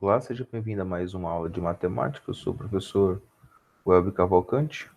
Olá, seja bem-vindo a mais uma aula de matemática. Eu sou o professor Welber Cavalcante.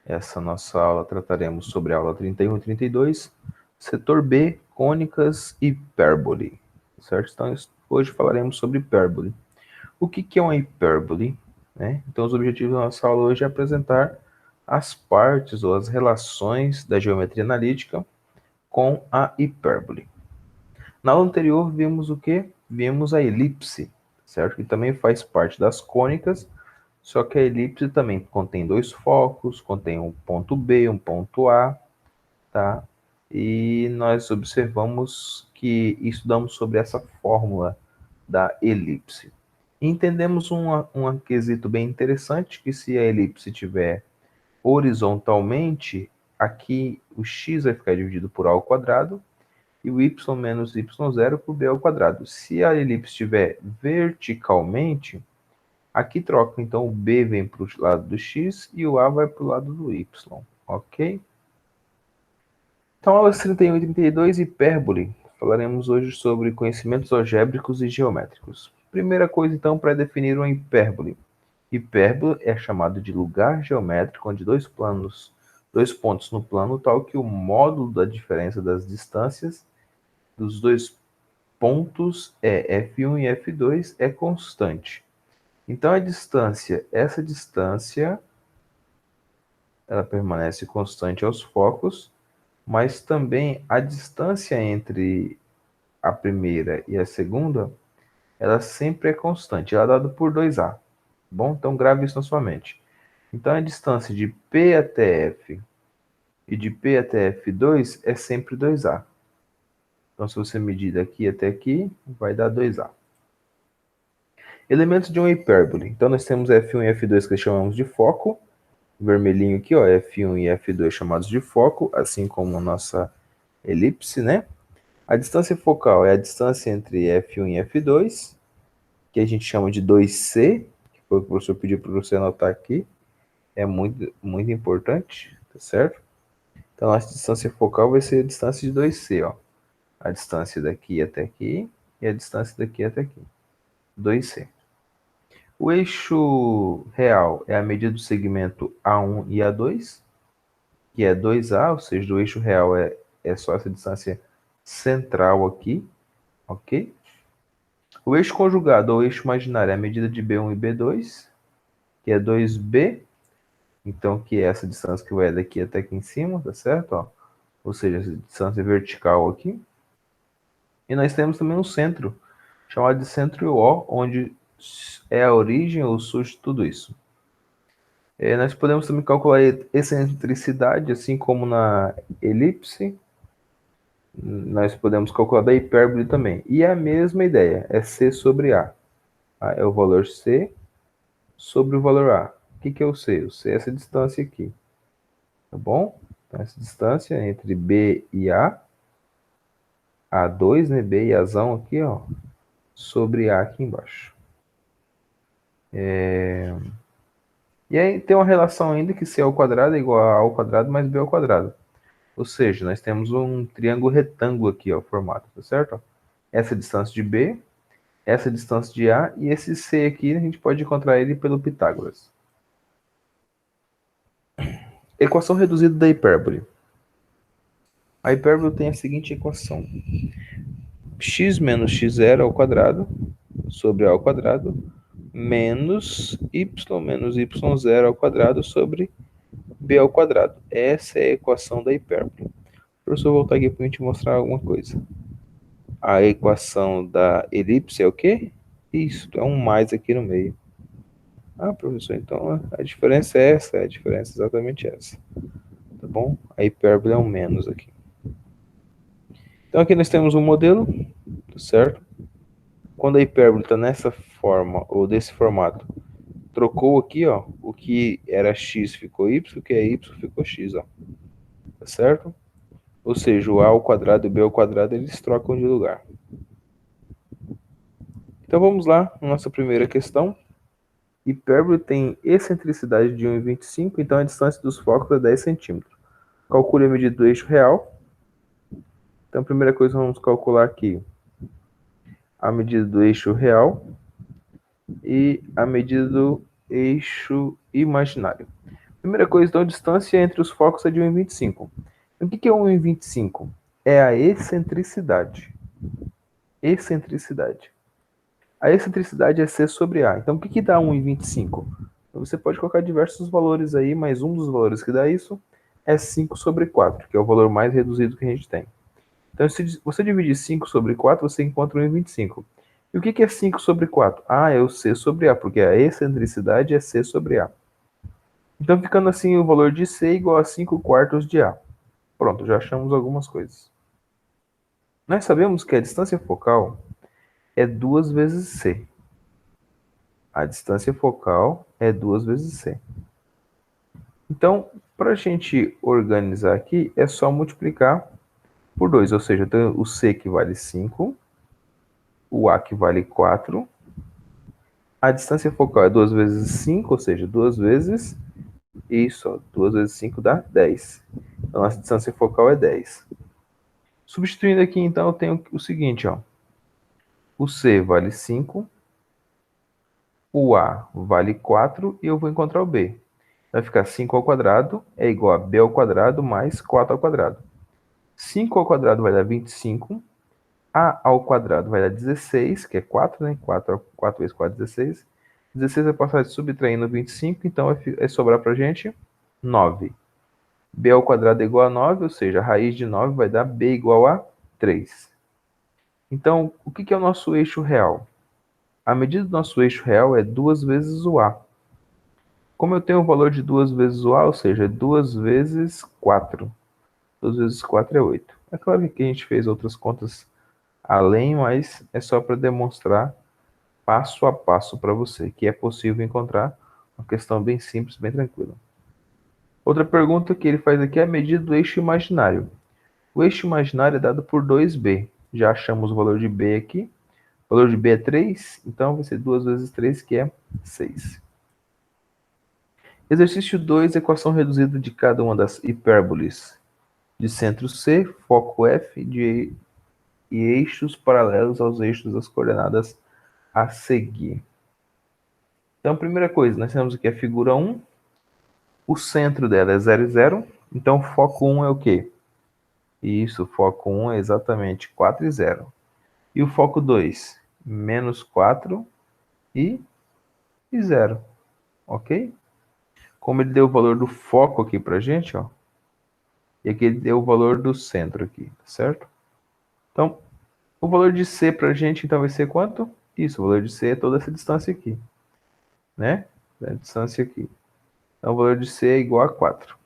Essa nossa aula trataremos sobre a aula 31 e 32, setor B, cônicas e hipérbole. Certo? Então, hoje falaremos sobre hipérbole. O que é uma hipérbole? Então, os objetivos da nossa aula hoje é apresentar as partes ou as relações da geometria analítica com a hipérbole. Na aula anterior, vimos o quê? Vimos a elipse, certo? Que também faz parte das cônicas, só que a elipse também contém dois focos, contém um ponto B, um ponto A, tá? E nós observamos que estudamos sobre essa fórmula da elipse. Entendemos um quesito bem interessante, que se a elipse tiver horizontalmente, aqui o x vai ficar dividido por a ao quadrado, e o y menos y0 por b ao quadrado. Se a elipse estiver verticalmente, aqui troca, então o b vem para o lado do x e o a vai para o lado do y, ok? Então, aulas 31 e 32, hipérbole. Falaremos hoje sobre conhecimentos algébricos e geométricos. Primeira coisa, então, para definir uma hipérbole. Hipérbole é chamado de lugar geométrico onde dois pontos no plano tal que o módulo da diferença das distâncias dos dois pontos F1 e F2 é constante. Então, essa distância, ela permanece constante aos focos, mas também a distância entre a primeira e a segunda, ela sempre é constante, ela é dada por 2A. Bom, então grave isso na sua mente. Então, a distância de P até F e de P até F2 é sempre 2A. Então, se você medir daqui até aqui, vai dar 2A. Elementos de uma hipérbole. Então, nós temos F1 e F2 que chamamos de foco. Vermelhinho aqui, ó, F1 e F2 chamados de foco, assim como a nossa elipse, né? A distância focal é a distância entre F1 e F2, que a gente chama de 2C, que foi o que o professor pediu para você anotar aqui. É muito, muito importante, tá certo? Então, a nossa distância focal vai ser a distância de 2C, ó. A distância daqui até aqui e a distância daqui até aqui. 2C. O eixo real é a medida do segmento A1 e A2, que é 2A, ou seja, do eixo real é só essa distância central aqui, ok? O eixo conjugado ou eixo imaginário é a medida de B1 e B2, que é 2B, então que é essa distância que vai daqui até aqui em cima, tá certo? Ó. Ou seja, essa distância vertical aqui. E nós temos também um centro, chamado de centro O, onde é a origem ou surge tudo isso. Nós podemos também calcular a excentricidade, assim como na elipse. Nós podemos calcular da hipérbole também. E é a mesma ideia, é C sobre A. É o valor C sobre o valor A. O que é o C? O C é essa distância aqui. Tá bom? Então, essa distância entre B e A. A2, né? B e Azão aqui, ó. Sobre A aqui embaixo. E aí tem uma relação ainda que C ao quadrado é igual a ao quadrado mais B ao quadrado. Ou seja, nós temos um triângulo retângulo aqui, ó, formado, tá certo? Essa distância de B, essa distância de A e esse C aqui a gente pode encontrar ele pelo Pitágoras. Equação reduzida da hipérbole. A hipérbole tem a seguinte equação: x menos x0 ao quadrado sobre a ao quadrado menos y menos y0 ao quadrado sobre b ao quadrado. Essa é a equação da hipérbole. Professor, eu vou voltar aqui para a gente mostrar alguma coisa. A equação da elipse é o quê? Isso, é um mais aqui no meio. Ah, professor, então a diferença é essa, a diferença é exatamente essa. Tá bom? A hipérbole é um menos aqui. Então aqui nós temos um modelo, certo? Quando a hipérbole está nessa forma, ou desse formato, trocou aqui, ó, o que era x ficou y, o que é y ficou x, ó. Tá certo? Ou seja, o a ao quadrado e o b ao quadrado, eles trocam de lugar. Então vamos lá, nossa primeira questão. Hipérbole tem excentricidade de 1,25, então a distância dos focos é 10 centímetros. Calcule a medida do eixo real. Então a primeira coisa vamos calcular aqui a medida do eixo real. e a medida do eixo imaginário. Primeira coisa, então, a distância entre os focos é de 1,25. O que é 1,25? É a excentricidade. Excentricidade. A excentricidade é C sobre A. Então, o que dá 1,25? Você pode colocar diversos valores aí, mas um dos valores que dá isso é 5 sobre 4, que é o valor mais reduzido que a gente tem. Então, se você dividir 5 sobre 4, você encontra 1,25. E o que é 5 sobre 4? Ah, é o C sobre A, porque a excentricidade é C sobre A. Então, ficando assim, o valor de C igual a 5 quartos de A. Pronto, já achamos algumas coisas. Nós sabemos que a distância focal é 2 vezes C. A distância focal é 2 vezes C. Então, para a gente organizar aqui, é só multiplicar por 2, ou seja, eu tenho o C que vale 5, o A que vale 4, a distância focal é 2 vezes 5, ou seja, 2 vezes isso, 2 vezes 5 dá 10. Então, a distância focal é 10. Substituindo aqui, então, eu tenho o seguinte, ó. O C vale 5, o A vale 4 e eu vou encontrar o B. Vai ficar 5 ao quadrado é igual a B ao quadrado mais 4 ao quadrado. 5 ao quadrado vai dar 25. A ao quadrado vai dar 16, que é 4, né? 4 vezes 4, 16. 16 vai passar subtraindo 25, então vai sobrar para a gente 9. B ao quadrado é igual a 9, ou seja, a raiz de 9 vai dar B igual a 3. Então, o que é o nosso eixo real? A medida do nosso eixo real é 2 vezes o A. Como eu tenho o valor de 2 vezes o A, ou seja, 2 vezes 4. 2 vezes 4 é 8. É claro que a gente fez outras contas além, mas é só para demonstrar passo a passo para você que é possível encontrar uma questão bem simples, bem tranquila. Outra pergunta que ele faz aqui é a medida do eixo imaginário. O eixo imaginário é dado por 2b. Já achamos o valor de b aqui. O valor de b é 3, então vai ser 2 vezes 3, que é 6. Exercício 2, equação reduzida de cada uma das hipérboles de centro C, foco F e eixos paralelos aos eixos das coordenadas a seguir. Então, primeira coisa, nós temos aqui a figura 1. O centro dela é 0 e 0. Então, o foco 1 é o quê? Isso, o foco 1 é exatamente 4 e 0. E o foco 2? Menos 4 e 0. Ok? Como ele deu o valor do foco aqui pra gente, ó. E aqui ele deu o valor do centro aqui, certo? Então, o valor de C pra gente, então, vai ser quanto? Isso, o valor de C é toda essa distância aqui, né? A distância aqui. Então, o valor de C é igual a 4.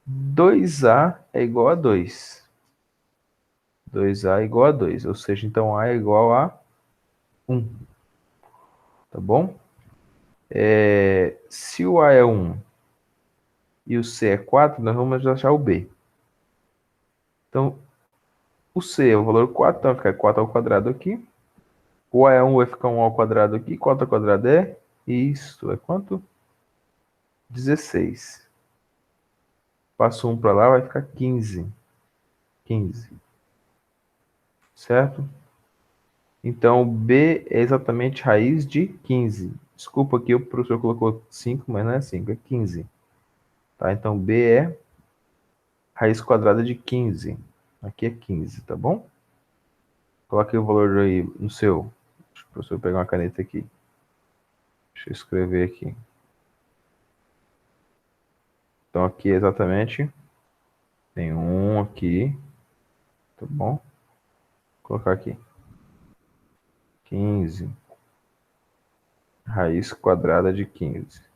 2A é igual a 2. 2A é igual a 2, ou seja, então A é igual a 1. Tá bom? Se o A é 1 e o C é 4, nós vamos achar o B. Então, o C é o valor 4, então vai ficar 4 ao quadrado aqui. O A é 1, vai ficar 1 ao quadrado aqui. 4 ao quadrado é? Isso, é quanto? 16. Passo 1 para lá, vai ficar 15. 15. Certo? Então, B é exatamente raiz de 15. Desculpa aqui, o professor colocou 5, mas não é 5, é 15. Tá? Então, B é raiz quadrada de 15. Aqui é 15, tá bom? Coloque o valor aí no seu. Deixa o professor pegar uma caneta aqui. Deixa eu escrever aqui. Então, aqui é exatamente. Tem 1 aqui. Tá bom? Vou colocar aqui. 15. Raiz quadrada de 15. Tá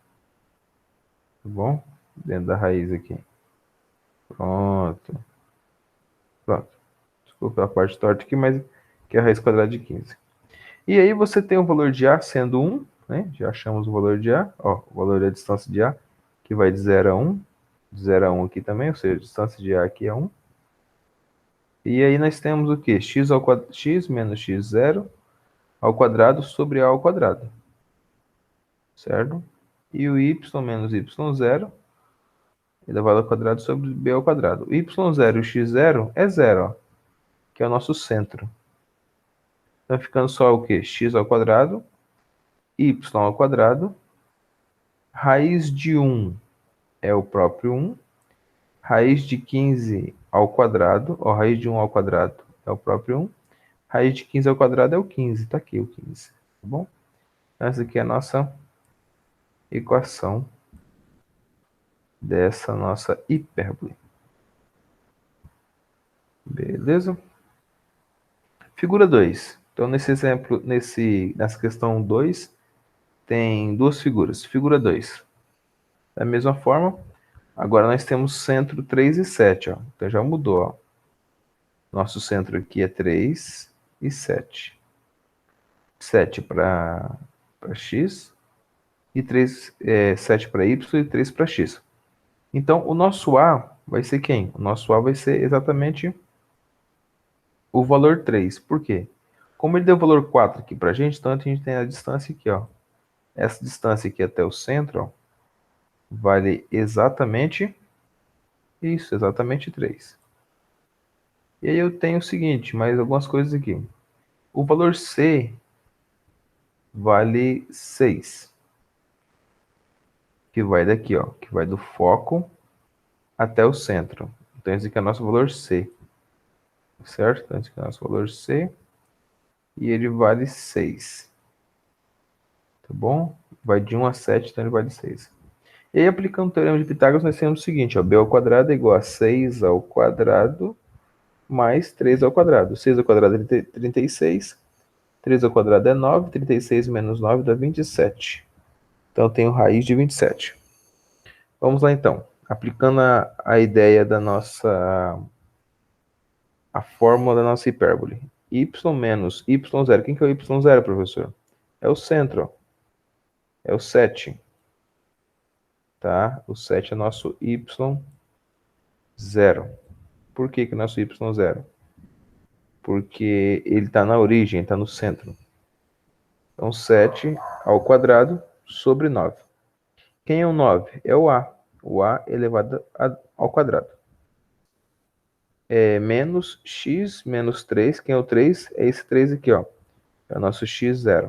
bom? Dentro da raiz aqui. Pronto. Pronto. Desculpa a parte torta aqui, mas que é a raiz quadrada de 15. E aí você tem o valor de A sendo 1, né? Já achamos o valor de A. Ó, o valor da distância de A, que vai de 0 a 1. De 0 a 1 aqui também, ou seja, a distância de A aqui é 1. E aí nós temos o quê? X menos x0 ao quadrado sobre A ao quadrado. Certo? E o y menos y0 elevado ao quadrado sobre b ao quadrado. O y0 e o x0 é 0, ó, que é o nosso centro. Então, ficando só o quê? X ao quadrado y ao quadrado, raiz de 1 é o próprio 1, raiz de 15 ao quadrado, ó, raiz de 1 ao quadrado é o próprio 1, raiz de 15 ao quadrado é o 15, tá aqui o 15, tá bom? Essa aqui é a nossa equação dessa nossa hipérbole. Beleza? Figura 2. Então, nesse exemplo, nessa questão 2, tem duas figuras. Figura 2. Da mesma forma, agora nós temos centro 3 e 7. Ó. Então, já mudou. Ó. Nosso centro aqui é 3 e 7. 7 para x, e 7 para y e 3 para x. Então, o nosso A vai ser quem? O nosso A vai ser exatamente o valor 3. Por quê? Como ele deu o valor 4 aqui para a gente, então a gente tem a distância aqui, ó. Essa distância aqui até o centro, ó, vale exatamente isso, exatamente 3. E aí eu tenho o seguinte, mais algumas coisas aqui. O valor C vale 6. Que vai daqui, ó, que vai do foco até o centro. Então esse aqui é o nosso valor C. Certo? Então esse aqui é o nosso valor C. E ele vale 6. Tá bom? Vai de 1 a 7, então ele vale 6. E aí, aplicando o teorema de Pitágoras, nós temos o seguinte, ó, b ao quadrado é igual a 6 ao quadrado mais 3 ao quadrado. 6 ao quadrado é 36, 3 ao quadrado é 9, 36 menos 9 dá 27. Então, eu tenho raiz de 27. Vamos lá, então. Aplicando a ideia da nossa... a fórmula da nossa hipérbole. Y menos y0. Quem que é o y0, professor? É o centro, ó. É o 7. Tá? O 7 é nosso y0. Por que que o nosso y0? Porque ele está na origem, está no centro. Então, 7 ao quadrado sobre 9. Quem é o 9? É o A. O A elevado ao quadrado. É menos x menos 3. Quem é o 3? É esse 3 aqui, ó. É o nosso x0.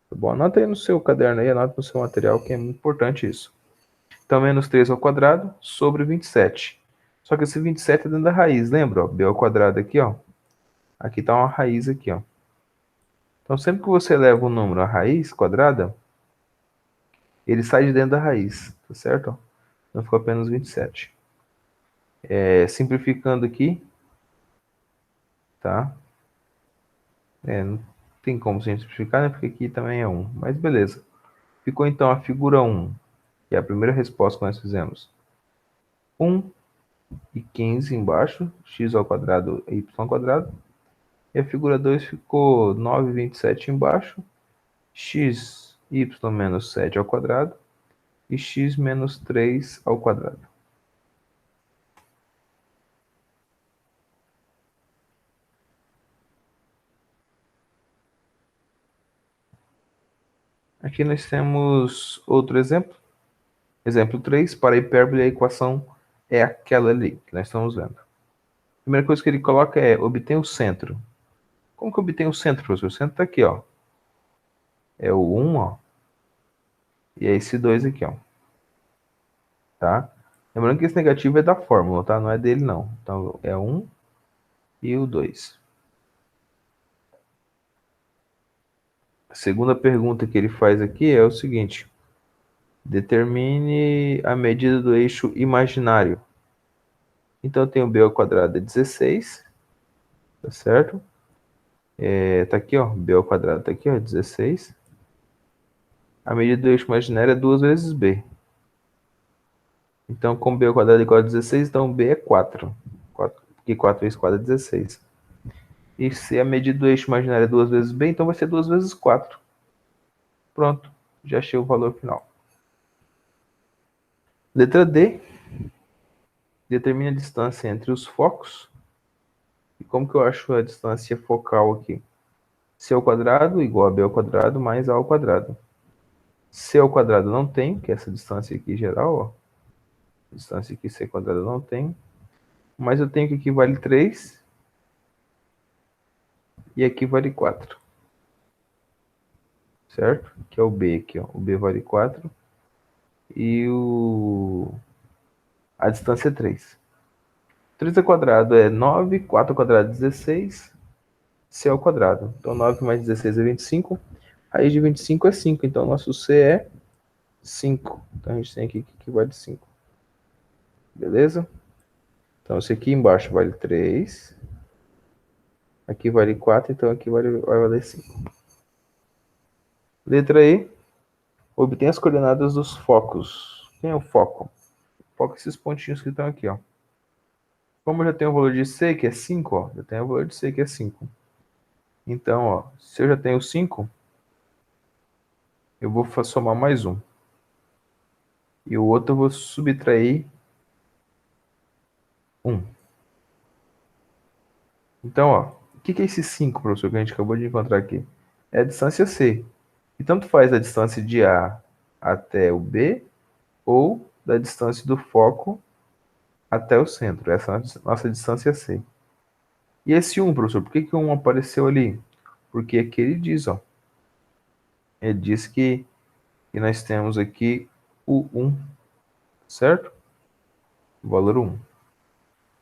Tá bom? Anota aí no seu caderno aí, anota no seu material, que é muito importante isso. Então, menos 3 ao quadrado sobre 27. Só que esse 27 é dentro da raiz, lembra? Ó? B ao quadrado aqui, ó. Aqui está uma raiz aqui, ó. Então, sempre que você leva um número à raiz quadrada, ele sai de dentro da raiz, tá certo? Então, ficou apenas 27. Simplificando aqui, tá? Não tem como sem simplificar, né? Porque aqui também é 1. Mas beleza. Ficou, então, a figura 1, que é a primeira resposta que nós fizemos. 1 e 15 embaixo, x ao quadrado e y ao quadrado. E a figura 2 ficou 9 e 27 embaixo, x, y menos 7 ao quadrado e x menos 3 ao quadrado. Aqui nós temos outro exemplo. Exemplo 3, para a hipérbole a equação é aquela ali que nós estamos vendo. A primeira coisa que ele coloca é obter o centro. Como que obtém o centro, professor? O centro está aqui, ó. É o 1, ó. E é esse 2 aqui, ó. Tá? Lembrando que esse negativo é da fórmula, tá? Não é dele, não. Então, é 1 e o 2. A segunda pergunta que ele faz aqui é o seguinte. Determine a medida do eixo imaginário. Então, eu tenho b ao quadrado é 16, tá certo? Tá aqui, ó, b ao quadrado tá aqui, ó, 16. A medida do eixo imaginário é 2 vezes b. Então, como b ao quadrado é igual a 16, então b é 4. Porque 4 vezes 4 é 16. E se a medida do eixo imaginário é 2 vezes b, então vai ser 2 vezes 4. Pronto, já achei o valor final. Letra D. Determina a distância entre os focos. E como que eu acho a distância focal aqui? C ao quadrado igual a b ao quadrado mais a ao quadrado. C ao quadrado não tem, que é essa distância aqui geral, ó. Distância aqui C ao quadrado não tem. Mas eu tenho que aqui vale 3. E aqui vale 4. certo? Que é o B aqui, ó. O B vale 4 e a distância é 3. 3 ao quadrado é 9, 4 ao quadrado é 16, C ao quadrado. Então 9 mais 16 é 25, raiz de 25 é 5, então nosso C é 5. Então a gente tem aqui que vale 5. Beleza? Então esse aqui embaixo vale 3, aqui vale 4, então aqui vai valer 5. Letra E, obtém as coordenadas dos focos. Quem é o foco? Foco esses pontinhos que estão aqui, ó. Como eu já tenho o valor de C, que é 5, ó, eu tenho o valor de C, que é 5. Então, ó, se eu já tenho 5, eu vou somar mais um. E o outro eu vou subtrair 1. Então, ó, o que é esse 5, professor, que a gente acabou de encontrar aqui? É a distância C. E tanto faz a distância de A até o B, ou da distância do foco até o centro. Essa é a nossa distância C. E esse 1, professor, por que o 1 apareceu ali? Porque aqui ele diz, ó. Ele diz que nós temos aqui o 1, certo? O valor 1.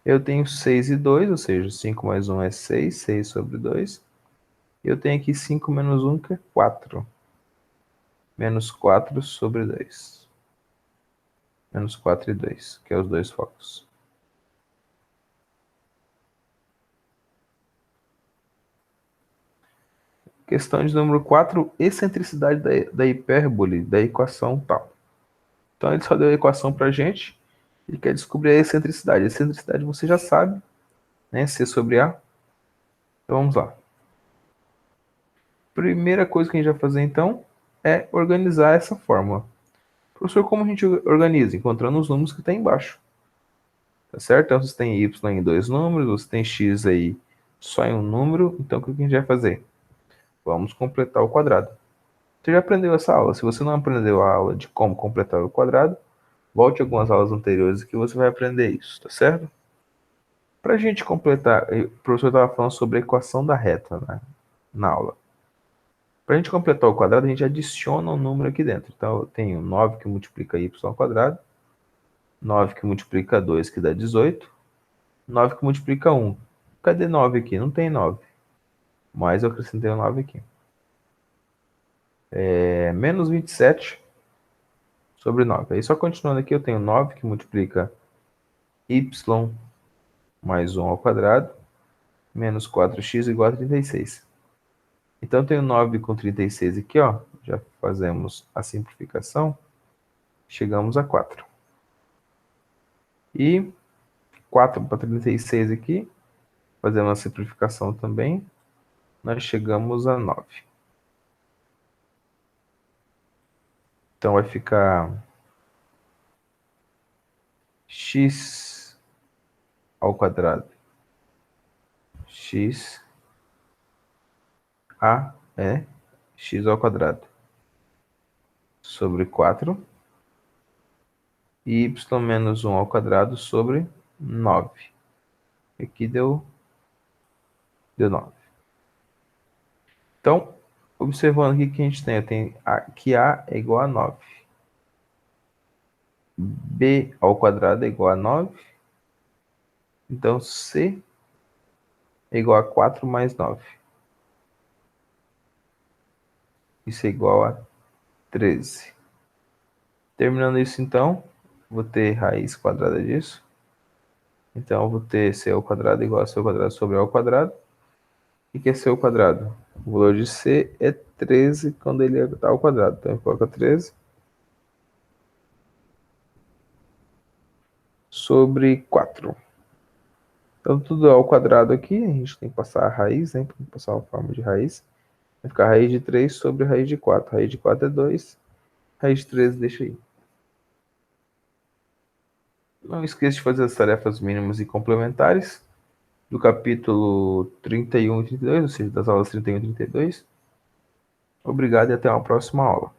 Eu tenho 6 e 2, ou seja, 5 mais 1 é 6, 6 sobre 2. Eu tenho aqui 5 menos 1, que é 4. Menos 4 sobre 2. Menos 4 e 2, que é os dois focos. Questão de número 4, excentricidade da hipérbole da equação tal. Então ele só deu a equação para a gente, ele quer descobrir a excentricidade. A excentricidade você já sabe, né? C sobre A. Então vamos lá. Primeira coisa que a gente vai fazer então é organizar essa fórmula. Professor, como a gente organiza? Encontrando os números que está embaixo. Tá certo? Então você tem y em dois números, você tem x aí só em um número. Então o que a gente vai fazer? Vamos completar o quadrado. Você já aprendeu essa aula? Se você não aprendeu a aula de como completar o quadrado, volte algumas aulas anteriores que você vai aprender isso, tá certo? Para a gente completar, o professor estava falando sobre a equação da reta, né, na aula. Para a gente completar o quadrado, a gente adiciona um número aqui dentro. Então, eu tenho 9 que multiplica y ao quadrado, 9 que multiplica 2, que dá 18, 9 que multiplica 1. Cadê 9 aqui? Não tem 9. Mas eu acrescentei o 9 aqui. Menos 27 sobre 9. Aí só continuando aqui, eu tenho 9 que multiplica y mais 1 ao quadrado, menos 4x igual a 36. Então, eu tenho 9 com 36 aqui, ó. Já fazemos a simplificação. Chegamos a 4. E 4 para 36 aqui. Fazendo a simplificação também. Nós chegamos a 9. Então, vai ficar x ao quadrado. X é x ao quadrado sobre 4 e y menos 1 ao quadrado sobre 9. Aqui deu 9. Então, observando aqui que a gente tem que A é igual a 9. B ao quadrado é igual a 9. Então, C é igual a 4 mais 9. Isso é igual a 13. Terminando isso, então, vou ter raiz quadrada disso. Então, eu vou ter C ao quadrado igual a C ao quadrado sobre A ao quadrado. O que é C ao quadrado? O valor de C é 13 quando ele está ao quadrado. Então, eu coloco 13 sobre 4. Então, tudo ao quadrado aqui, a gente tem que passar a raiz, né? Tem que passar a forma de raiz. Vai ficar raiz de 3 sobre raiz de 4. Raiz de 4 é 2. Raiz de 13 deixa aí. Não esqueça de fazer as tarefas mínimas e complementares do capítulo 31 e 32, ou seja, das aulas 31 e 32. Obrigado e até uma próxima aula.